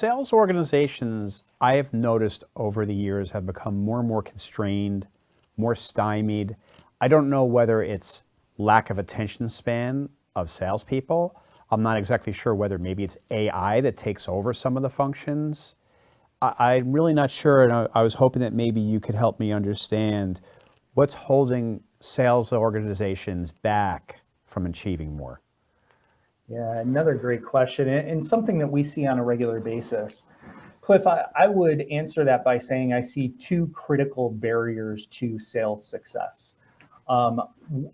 sales organizations, I have noticed over the years, have become more and more constrained, more stymied. I don't know whether it's lack of attention span of salespeople. I'm not exactly sure whether maybe it's AI that takes over some of the functions. I'm really not sure, and I was hoping that maybe you could help me understand what's holding sales organizations back from achieving more. Yeah, another great question, and something that we see on a regular basis. Cliff, I would answer that by saying I see two critical barriers to sales success. Um,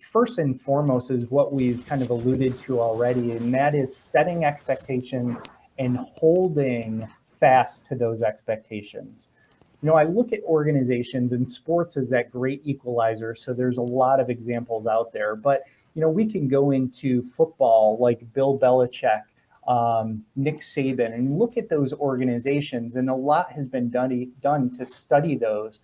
First and foremost is what we've kind of alluded to already, and that is setting expectations and holding fast to those expectations. I look at organizations, and sports is that great equalizer. So there's a lot of examples out there, but we can go into football like Bill Belichick, Nick Saban, and look at those organizations, and a lot has been done to study those.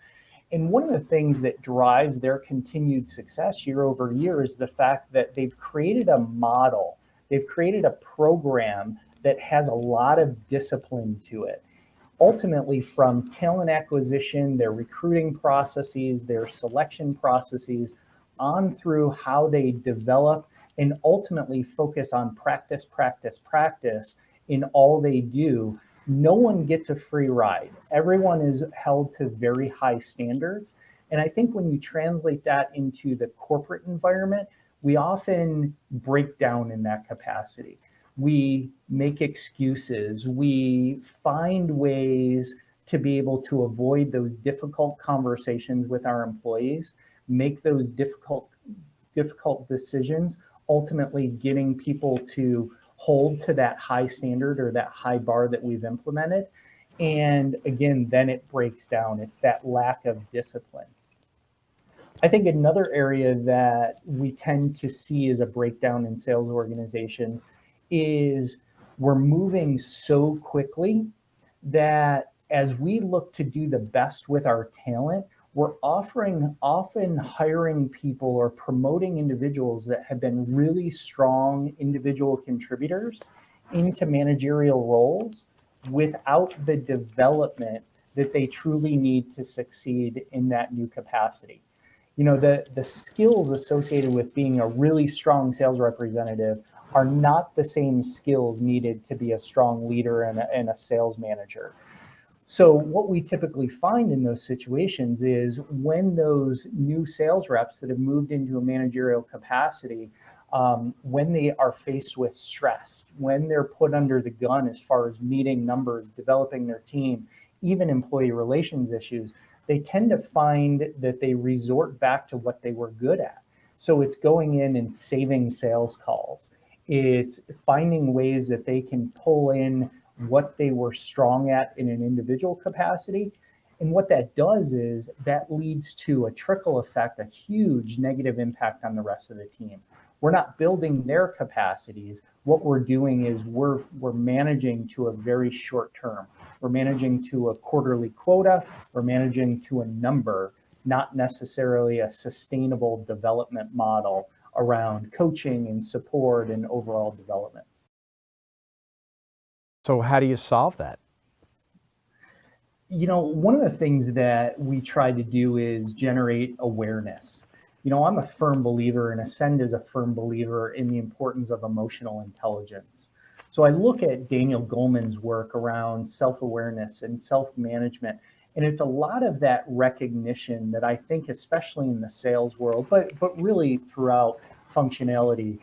And one of the things that drives their continued success year over year is the fact that they've created a model, they've created a program that has a lot of discipline to it. Ultimately, from talent acquisition, their recruiting processes, their selection processes, on through how they develop and ultimately focus on practice, practice, practice in all they do. No one gets a free ride. Everyone is held to very high standards. And I think when you translate that into the corporate environment, we often break down in that capacity. We make excuses. We find ways to be able to avoid those difficult conversations with our employees, make those difficult decisions, ultimately getting people to hold to that high standard or that high bar that we've implemented. And again, then it breaks down. It's that lack of discipline. I think another area that we tend to see as a breakdown in sales organizations is we're moving so quickly that as we look to do the best with our talent, we're often hiring people or promoting individuals that have been really strong individual contributors into managerial roles without the development that they truly need to succeed in that new capacity. The skills associated with being a really strong sales representative are not the same skills needed to be a strong leader and a sales manager. So what we typically find in those situations is when those new sales reps that have moved into a managerial capacity, when they are faced with stress, when they're put under the gun as far as meeting numbers, developing their team, even employee relations issues, they tend to find that they resort back to what they were good at. So it's going in and saving sales calls. It's finding ways that they can pull in what they were strong at in an individual capacity. And what that does is that leads to a trickle effect, a huge negative impact on the rest of the team. We're not building their capacities. What we're doing is we're managing to a very short term. We're managing to a quarterly quota. We're managing to a number, not necessarily a sustainable development model around coaching and support and overall development. So how do you solve that? One of the things that we try to do is generate awareness. I'm a firm believer, and Ascend is a firm believer in the importance of emotional intelligence. So I look at Daniel Goleman's work around self-awareness and self-management, and it's a lot of that recognition that I think, especially in the sales world, but really throughout functionality,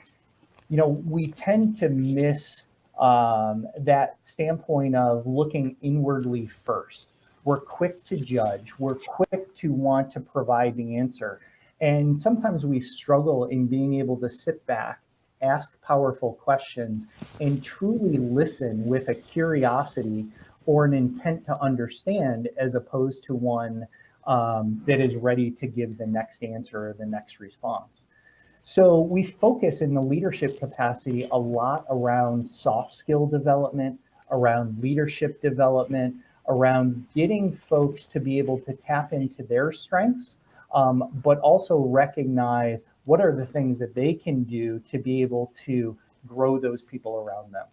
we tend to miss that standpoint of looking inwardly first. We're quick to judge. We're quick to want to provide the answer. And sometimes we struggle in being able to sit back, ask powerful questions, and truly listen with a curiosity or an intent to understand, as opposed to one that is ready to give the next answer or the next response. So we focus in the leadership capacity a lot around soft skill development, around leadership development, around getting folks to be able to tap into their strengths, but also recognize what are the things that they can do to be able to grow those people around them.